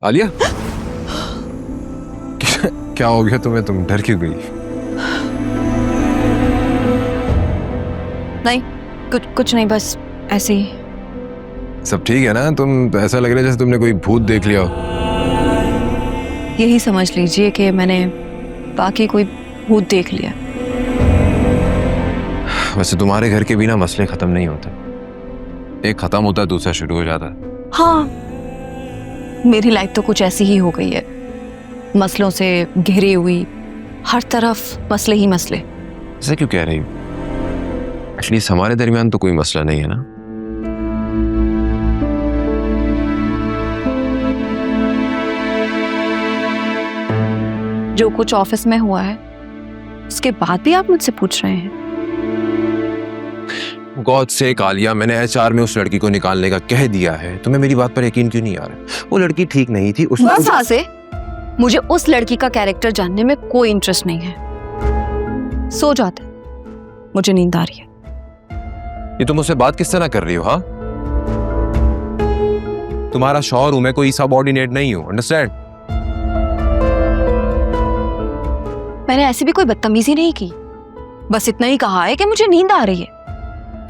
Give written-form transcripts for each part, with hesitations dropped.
आलिया क्या हो गया तुम्हें? तुम डर क्यों गई? नहीं, कुछ नहीं, बस ऐसे ही। सब ठीक है ना? तुम तो ऐसा लग रहा है जैसे तुमने कोई भूत देख लिया हो। यही समझ लीजिए कि मैंने बाकी कोई भूत देख लिया। वैसे तुम्हारे घर के बिना मसले खत्म नहीं होते, एक खत्म होता है दूसरा शुरू हो जाता है। हाँ, मेरी लाइफ तो कुछ ऐसी ही हो गई है, मसलों से घिरी हुई, हर तरफ मसले ही मसले। ऐसा क्यों कह रही हो? एटलीस्ट हमारे दरमियान तो कोई मसला नहीं है ना। जो कुछ ऑफिस में हुआ है उसके बाद भी आप मुझसे पूछ रहे हैं? गॉड से आलिया, मैंने एचआर में उस लड़की को निकालने का कह दिया है, तुम्हें मेरी बात पर यकीन क्यों नहीं आ रहा? वो लड़की ठीक नहीं थी। बस से मुझे उस लड़की का कैरेक्टर जानने में कोई इंटरेस्ट नहीं है। सो जाते, मुझे नींद आ रही है। ये तुम मुझसे बात किस तरह कर रही हो? हाँ, तुम्हारा शौहर हूं मैं, कोई सबऑर्डिनेट नहीं हूं, अंडरस्टैंड? मैंने ऐसी भी कोई बदतमीजी नहीं की, बस इतना ही कहा है कि मुझे नींद आ रही है।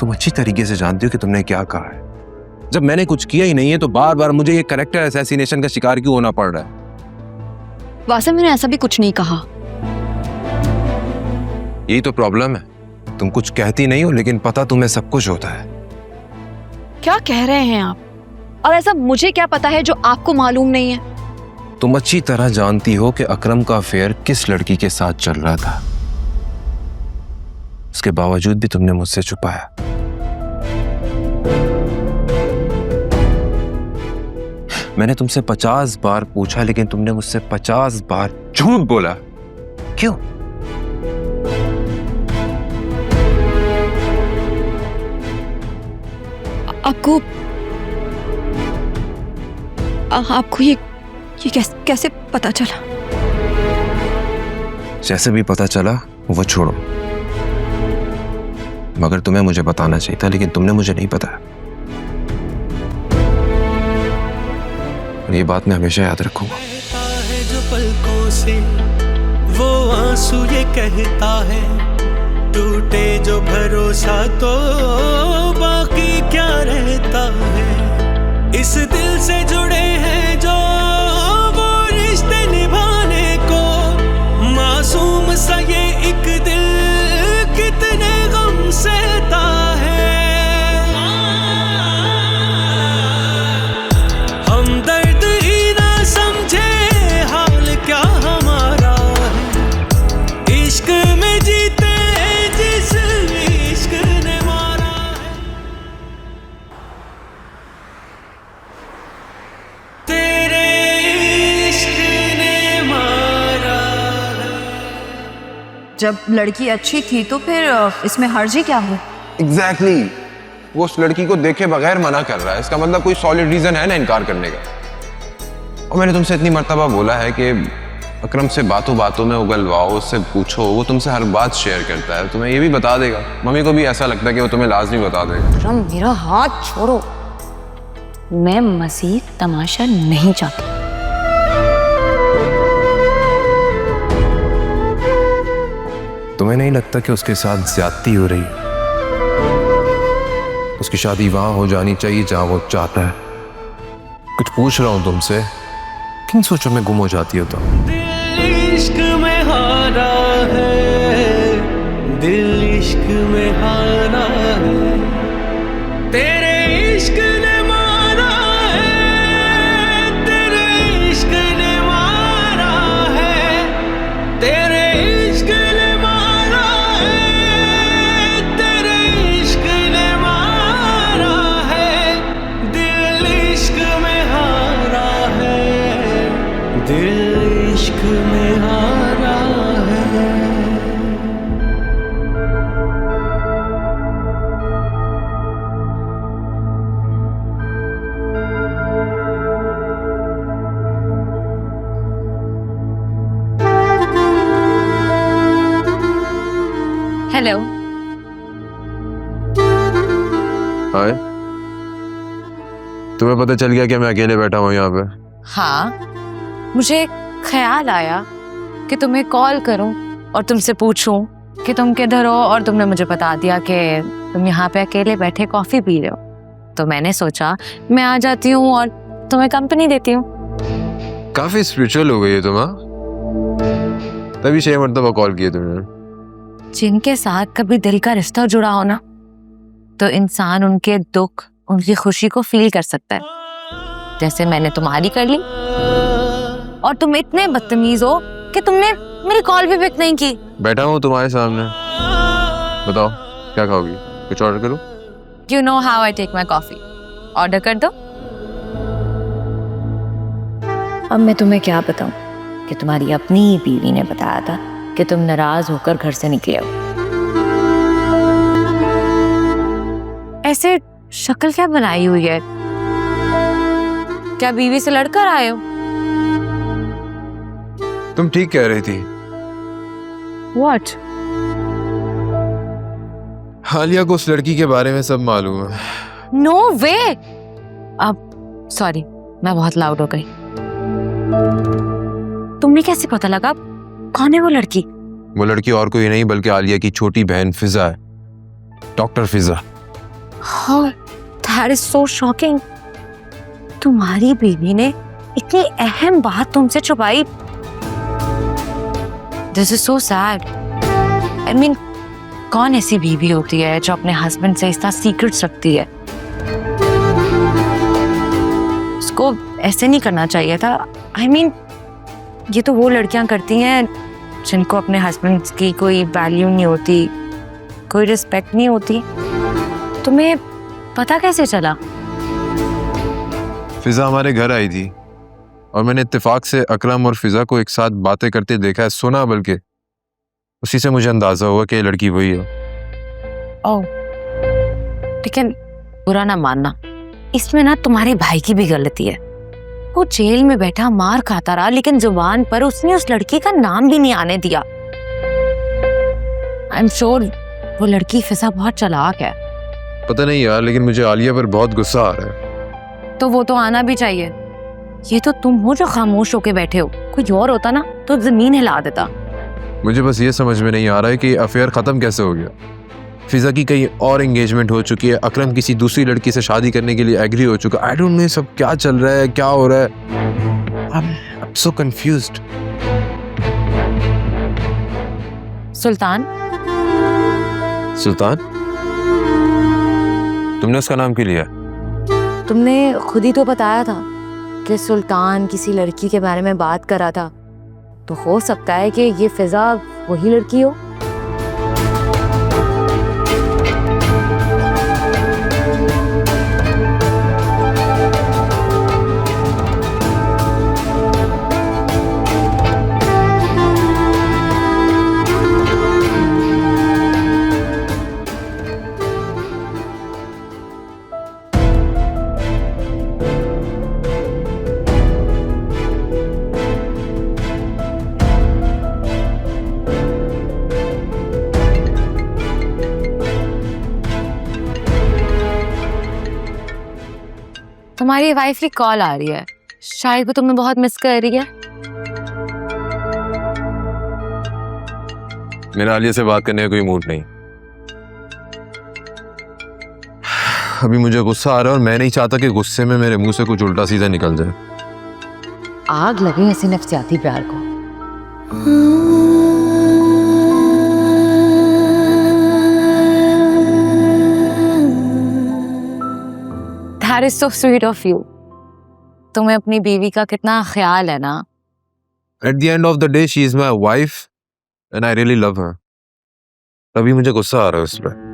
तुम अच्छी तरीके से जानती हो कि तुमने क्या कहा है। जब मैंने कुछ किया ही नहीं है तो बार बार मुझे ये कैरेक्टर असैसिनेशन का शिकार क्यों होना पड़ रहा है? वासिम, मैंने ऐसा भी कुछ नहीं कहा। यही तो प्रॉब्लम है, तुम कुछ कहती नहीं हो लेकिन पता तुम्हें सब कुछ होता है। क्या कह रहे हैं आप? और ऐसा मुझे क्या पता है जो आपको मालूम नहीं है? तुम अच्छी तरह जानती हो कि अकरम का अफेयर किस लड़की के साथ चल रहा था, उसके बावजूद भी तुमने मुझसे छुपाया। मैंने तुमसे 50 बार पूछा लेकिन तुमने मुझसे 50 बार झूठ बोला। क्यों? आपको ये कैसे पता चला? जैसे भी पता चला वो छोड़ो, मगर तुम्हें मुझे बताना चाहिए था, लेकिन तुमने मुझे नहीं बताया। और ये बात मैं हमेशा याद रखूंगा। है जो पलकों से वो आंसू ये कहता है, टूटे जो भरोसा तो बाकी क्या रहता है। इस दिल से जुड़े हैं जो वो रिश्ते निभाने को, मासूम सा ये एक दिल कितने गम सहता है। हम दर्द ही ना समझे हाल क्या हमारा है, इश्क में जीते जिस इश्क ने मारा है। तेरे इश्क ने मारा है। जब लड़की अच्छी थी तो फिर इसमें हर्जी क्या हो? एग्जैक्टली, वो उस लड़की को देखे बगैर मना कर रहा है, इसका मतलब कोई सॉलिड रीजन है ना इनकार करने का। और मैंने तुमसे इतनी मर्तबा बोला है कि अकरम से बातों बातों में उगलवाओ, उससे पूछो, वो तुमसे हर बात शेयर करता है, तुम्हें ये भी बता देगा। मम्मी को भी ऐसा लगता है कि वो तुम्हें लाजमी बता देगा। अकरम, मेरा हाथ छोड़ो, मैं मज़ीद तमाशा नहीं चाहती। तुम्हें नहीं लगता कि उसके साथ ज्यादती हो रही है? उसकी शादी वहां हो जानी चाहिए जहां वो चाहता है। कुछ पूछ रहा हूं तुमसे, किन सोचों में गुम हो जाती हो तुम? दिल इश्क में हारा है, दिल इश्क में हारा है। तेरे इश्क ने मारा है, तेरे इश्क ने मारा है। तेरे इश्क ने मारा है, तेरे इश्क ने मारा है। दिल इश्क में हारा है, दिल इश्क में हारा है। हेलो। हाय, तुम्हें पता चल गया कि मैं अकेले बैठा हूँ यहाँ पे? हाँ, मुझे ख्याल आया कि तुम्हें कॉल करूं और तुमसे पूछूं कि तुम किधर हो, और तुमने मुझे बता दिया कि तुम यहाँ पे अकेले बैठे कॉफी पी रहे हो, तो मैंने सोचा मैं आ जाती हूँ और तुम्हें कंपनी देती हूँ। काफी स्पिरिचुअल हो गई है तुम, हाँ? तभी 6 मरतबा कॉल किए तुमने। जिनके साथ कभी दिल का रिश्ता जुड़ा हो ना, तो इंसान उनके दुख, उनकी खुशी को फील कर सकता है, जैसे मैंने तुम्हारी कर ली। और तुम इतने बदतमीज हो कि तुमने मेरी कॉल भी पिक नहीं की। बैठा हूँ तुम्हारे सामने, बताओ क्या खाओगी? कुछ ऑर्डर करूँ? You know how I take my coffee. Order कर दो। अब मैं तुम्हें क्या बताऊं कि तुम्हारी अपनी ही बीवी ने बताया था कि तुम नाराज होकर घर से निकले हो। ऐसे शक्ल क्या बनाई हुई है? क्या बीवी से लड़कर आए हो? तुम ठीक कह रही थी। What? हालिया को उस लड़की के बारे में सब मालूम है। No way! अब सॉरी, मैं बहुत लाउड हो गई। तुम्हें कैसे पता लगा? कौन है वो लड़की? वो लड़की और कोई नहीं बल्कि आलिया की छोटी बहन फिजा है, doctor Fiza. Oh, that is so shocking. तुम्हारी बीवी ने इतनी अहम बात तुमसे छुपाई। This is so sad. I mean, कौन ऐसी बीवी होती है जो अपने हस्बैंड से इतना सीक्रेट्स रखती है? उसको ऐसे नहीं करना चाहिए था। I mean, ये तो वो लड़कियां करती हैं जिनको अपने हस्बैंड की कोई वैल्यू नहीं होती, कोई रिस्पेक्ट नहीं होती। तुम्हें पता कैसे चला? फिजा हमारे घर आई थी और मैंने इत्तेफाक से अकरम और फिजा को एक साथ बातें करते देखा है, सुना, बल्कि उसी से मुझे अंदाजा हुआ कि ये लड़की वही है। ओह, लेकिन बुरा ना मानना, इसमें ना तुम्हारे भाई की भी गलती है। वो जेल में बैठा मार खाता रहा, लेकिन जुबान पर उसने उस लड़की का नाम भी नहीं आने दिया। आई एम श्योर वो लड़की फिजा बहुत चालाक है। पता नहीं यार, लेकिन मुझे आलिया पर बहुत गुस्सा आ रहा है। तो वो तो आना भी चाहिए। ये तो तुम हो जो खामोश होके बैठे हो। कोई और होता ना तो जमीन हिला देता। मुझे बस ये समझ में नहीं आ रहा है कि अफेयर खत्म कैसे हो गया। फिजा की कहीं और एंगेजमेंट हो चुकी है, अकरम किसी दूसरी लड़की से शादी करने के लिए एग्री हो चुका। आई डोंट नो सब क्या चल रहा है, क्या हो रहा है। I'm so confused. सुल्तान, सुल्तान, तुमने उसका नाम क्यों लिया? तुमने खुद ही तो बताया था कि सुल्तान किसी लड़की के बारे में बात कर रहा था, तो हो सकता है कि ये फिजा वही लड़की हो। तुम्हारी वाइफ की कॉल आ रही है, शायद वो तुम्हें बहुत मिस कर रही है। मेरा आलिया से बात करने का कोई मूड नहीं। अभी मुझे गुस्सा आ रहा है और मैं नहीं चाहता कि गुस्से में मेरे मुंह से कुछ उल्टा सीधा निकल जाए। आग लगे ऐसे नफसियाती प्यार को। That is so sweet of you. तुम्हें अपनी बीवी का कितना ख्याल है ना। At the end of the day, she is my wife and I really love her. तभी मुझे गुस्सा आ रहा है उस पर।